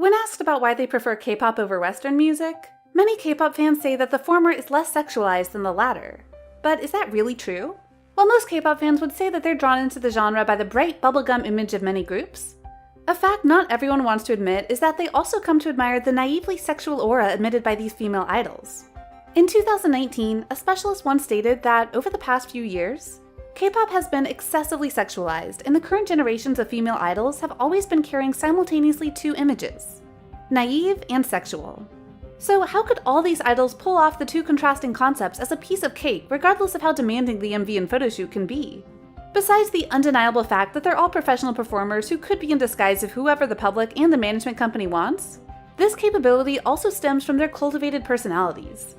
When asked about why they prefer K-pop over Western music, many K-pop fans say that the former is less sexualized than the latter. But is that really true? While most K-pop fans would say that they're drawn into the genre by the bright bubblegum image of many groups, a fact not everyone wants to admit is that they also come to admire the naively sexual aura emitted by these female idols. In 2019, a specialist once stated that over the past few years, K-pop has been excessively sexualized, and the current generations of female idols have always been carrying simultaneously two images: naive and sexual. So how could all these idols pull off the two contrasting concepts as a piece of cake, regardless of how demanding the MV and photoshoot can be? Besides the undeniable fact that they're all professional performers who could be in disguise of whoever the public and the management company wants, this capability also stems from their cultivated personalities.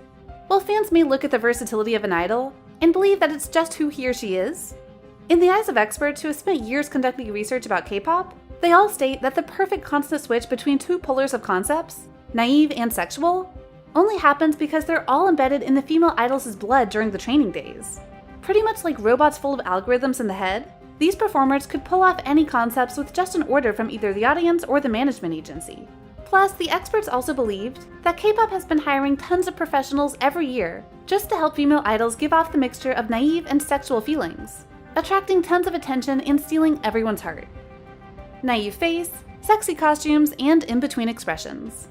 While fans may look at the versatility of an idol and believe that it's just who he or she is, in the eyes of experts who have spent years conducting research about K-pop, they all state that the perfect constant switch between two polars of concepts, naive and sexual, only happens because they're all embedded in the female idol's blood during the training days. Pretty much like robots full of algorithms in the head, these performers could pull off any concepts with just an order from either the audience or the management agency. Plus, the experts also believed that K-pop has been hiring tons of professionals every year just to help female idols give off the mixture of naive and sexual feelings, attracting tons of attention and stealing everyone's heart. Naive face, sexy costumes, and in-between expressions.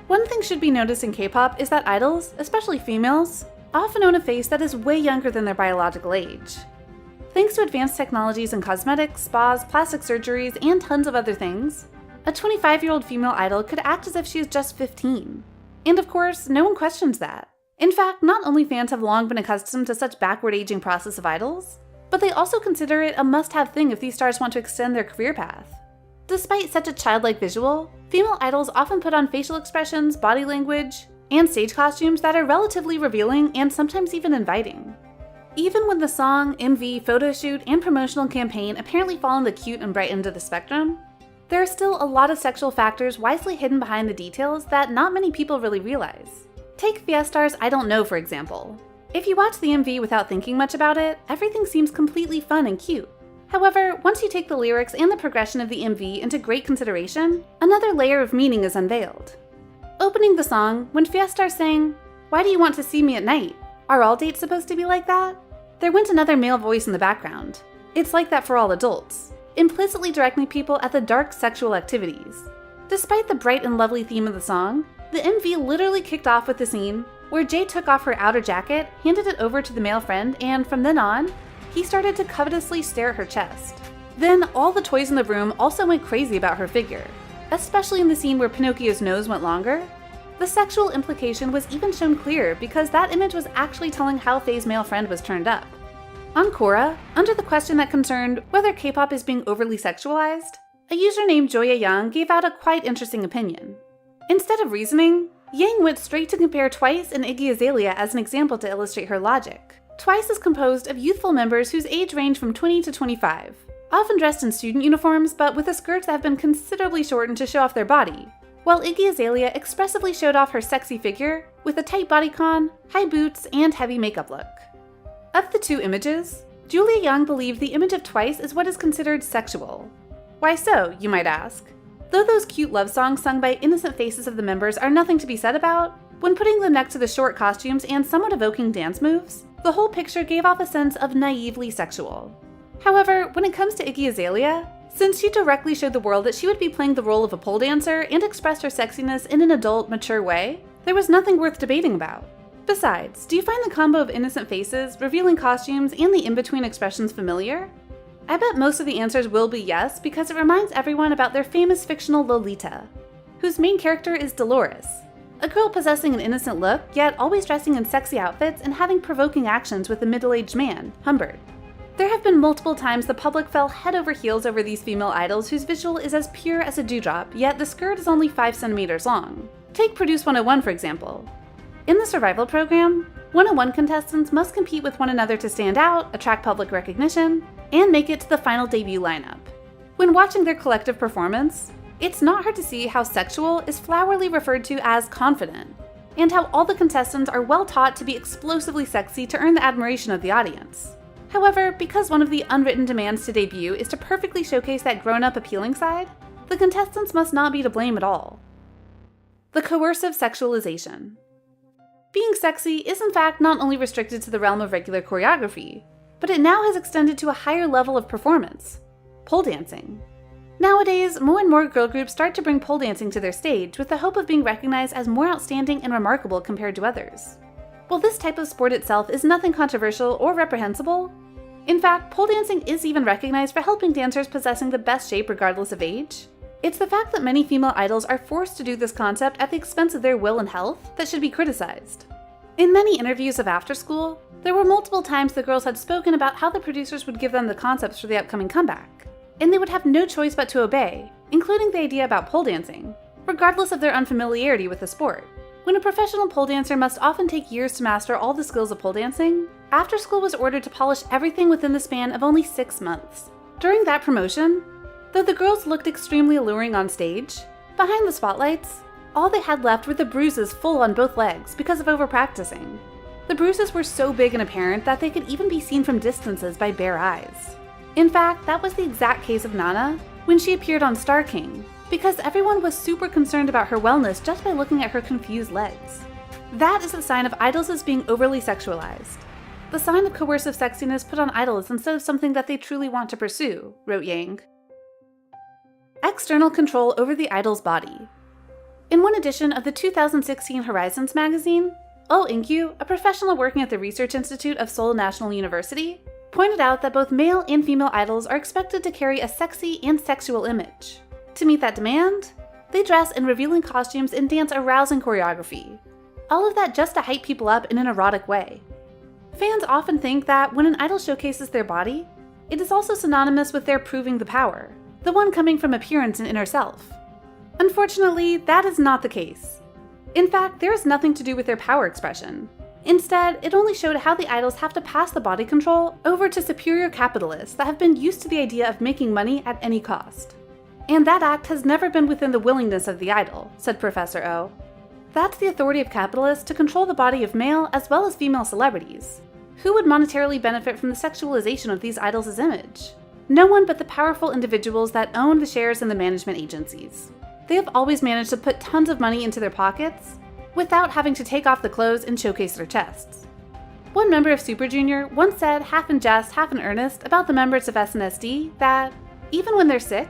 One thing should be noticed in K-pop is that idols, especially females, often own a face that is way younger than their biological age. Thanks to advanced technologies in cosmetics, spas, plastic surgeries, and tons of other things, a 25-year-old female idol could act as if she is just 15. And of course, no one questions that. In fact, not only fans have long been accustomed to such backward aging process of idols, but they also consider it a must-have thing if these stars want to extend their career path. Despite such a childlike visual, female idols often put on facial expressions, body language, and stage costumes that are relatively revealing and sometimes even inviting. Even when the song, MV, photoshoot, and promotional campaign apparently fall on the cute and bright end of the spectrum, there are still a lot of sexual factors wisely hidden behind the details that not many people really realize. Take Fiestar's I Don't Know, for example. If you watch the MV without thinking much about it, everything seems completely fun and cute. However, once you take the lyrics and the progression of the MV into great consideration, another layer of meaning is unveiled. Opening the song, when Fiestar sang, "Why do you want to see me at night? Are all dates supposed to be like that?" There went another male voice in the background. It's like that for all adults, implicitly directing people at the dark sexual activities. Despite the bright and lovely theme of the song, the MV literally kicked off with the scene where Jae took off her outer jacket, handed it over to the male friend, and from then on, he started to covetously stare at her chest. Then all the toys in the room also went crazy about her figure, especially in the scene where Pinocchio's nose went longer. The sexual implication was even shown clearer because that image was actually telling how Faye's male friend was turned up. On Quora, under the question that concerned whether K-pop is being overly sexualized, a user named Joya Yang gave out a quite interesting opinion. Instead of reasoning, Yang went straight to compare Twice and Iggy Azalea as an example to illustrate her logic. Twice is composed of youthful members whose age range from 20 to 25, often dressed in student uniforms but with the skirts that have been considerably shortened to show off their body, while Iggy Azalea expressively showed off her sexy figure with a tight bodycon, high boots, and heavy makeup look. Of the two images, Julia Young believed the image of Twice is what is considered sexual. Why so, you might ask? Though those cute love songs sung by innocent faces of the members are nothing to be said about, when putting them next to the short costumes and somewhat evoking dance moves, the whole picture gave off a sense of naively sexual. However, when it comes to Iggy Azalea, since she directly showed the world that she would be playing the role of a pole dancer and expressed her sexiness in an adult, mature way, there was nothing worth debating about. Besides, do you find the combo of innocent faces, revealing costumes, and the in-between expressions familiar? I bet most of the answers will be yes because it reminds everyone about their famous fictional Lolita, whose main character is Dolores, a girl possessing an innocent look, yet always dressing in sexy outfits and having provoking actions with a middle-aged man, Humbert. There have been multiple times the public fell head over heels over these female idols whose visual is as pure as a dewdrop, yet the skirt is only 5 centimeters long. Take Produce 101 for example. In the survival program, 101 contestants must compete with one another to stand out, attract public recognition, and make it to the final debut lineup. When watching their collective performance, it's not hard to see how sexual is flowerily referred to as confident, and how all the contestants are well taught to be explosively sexy to earn the admiration of the audience. However, because one of the unwritten demands to debut is to perfectly showcase that grown-up appealing side, The contestants must not be to blame at all. The coercive sexualization. Being sexy is in fact not only restricted to the realm of regular choreography, but it now has extended to a higher level of performance: pole dancing. Nowadays, more and more girl groups start to bring pole dancing to their stage with the hope of being recognized as more outstanding and remarkable compared to others. While this type of sport itself is nothing controversial or reprehensible, in fact, pole dancing is even recognized for helping dancers possessing the best shape regardless of age. It's the fact that many female idols are forced to do this concept at the expense of their will and health that should be criticized. In many interviews of After School, there were multiple times the girls had spoken about how the producers would give them the concepts for the upcoming comeback, and they would have no choice but to obey, including the idea about pole dancing, regardless of their unfamiliarity with the sport. When a professional pole dancer must often take years to master all the skills of pole dancing, After School was ordered to polish everything within the span of only 6 months. During that promotion, though the girls looked extremely alluring on stage, behind the spotlights, all they had left were the bruises full on both legs because of over-practicing. The bruises were so big and apparent that they could even be seen from distances by bare eyes. In fact, that was the exact case of Nana when she appeared on Star King, because everyone was super concerned about her wellness just by looking at her confused legs. That is a sign of idols as being overly sexualized. The sign of coercive sexiness put on idols instead of something that they truly want to pursue, wrote Yang. External control over the idol's body. In one edition of the 2016 Horizons magazine, Oh Inkyu, a professional working at the Research Institute of Seoul National University, pointed out that both male and female idols are expected to carry a sexy and sexual image. To meet that demand, they dress in revealing costumes and dance a rousing choreography. All of that just to hype people up in an erotic way. Fans often think that when an idol showcases their body, it is also synonymous with their proving the power, the one coming from appearance and inner self. Unfortunately, that is not the case. In fact, there is nothing to do with their power expression. Instead, it only showed how the idols have to pass the body control over to superior capitalists that have been used to the idea of making money at any cost. And that act has never been within the willingness of the idol, said Professor O. That's the authority of capitalists to control the body of male as well as female celebrities. Who would monetarily benefit from the sexualization of these idols' image? No one but the powerful individuals that own the shares in the management agencies. They have always managed to put tons of money into their pockets without having to take off the clothes and showcase their chests. One member of Super Junior once said, half in jest, half in earnest, about the members of SNSD that, even when they're sick,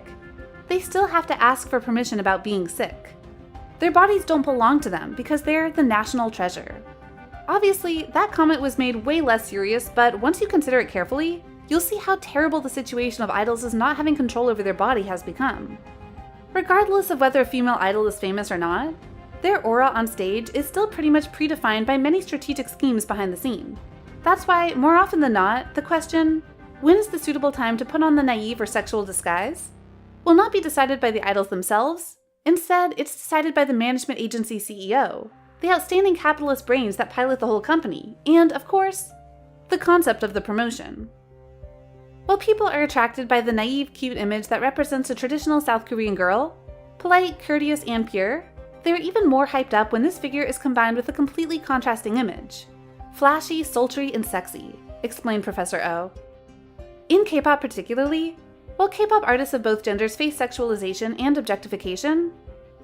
they still have to ask for permission about being sick. Their bodies don't belong to them because they're the national treasure. Obviously, that comment was made way less serious, but once you consider it carefully, you'll see how terrible the situation of idols is not having control over their body has become. Regardless of whether a female idol is famous or not, their aura on stage is still pretty much predefined by many strategic schemes behind the scene. That's why, more often than not, the question, when is the suitable time to put on the naive or sexual disguise, will not be decided by the idols themselves. Instead, it's decided by the management agency CEO, the outstanding capitalist brains that pilot the whole company, and, of course, the concept of the promotion. While people are attracted by the naive, cute image that represents a traditional South Korean girl, polite, courteous, and pure, they are even more hyped up when this figure is combined with a completely contrasting image. Flashy, sultry, and sexy, explained Professor O. In K-pop particularly, while K-pop artists of both genders face sexualization and objectification,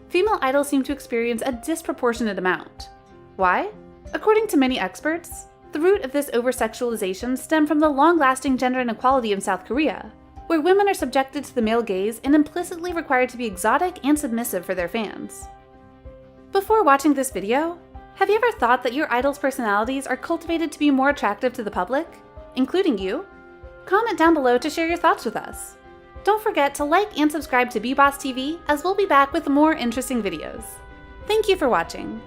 female idols seem to experience a disproportionate amount. Why? According to many experts, the root of this over-sexualization stemmed from the long-lasting gender inequality in South Korea, where women are subjected to the male gaze and implicitly required to be exotic and submissive for their fans. Before watching this video, have you ever thought that your idols' personalities are cultivated to be more attractive to the public, including you? Comment down below to share your thoughts with us. Don't forget to like and subscribe to BeBoss TV, as we'll be back with more interesting videos. Thank you for watching.